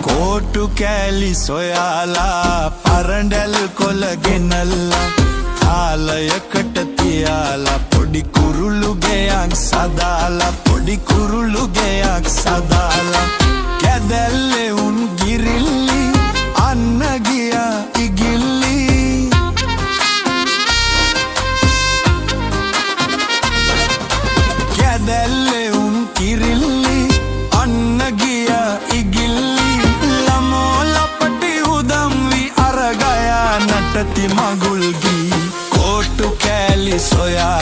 කොටු කෑලි සොයාලා පරඬැල් කොළ ගෙනල්ලා තාලයකට තියාලා පොඩි කුරුළු ගෙයක් සදාලා පොඩි කුරුළු ගෙයක් සදාලා කැදැල්ලේ උන් ගිරිල්ලි අන්න ගියා ඉගිල්ලි කැදැල්ලේ උන් කිරිල්ලි අන්න ගියා ඉගිල්ලි නටති මගුල් ගී කොටු කෑලි සොයා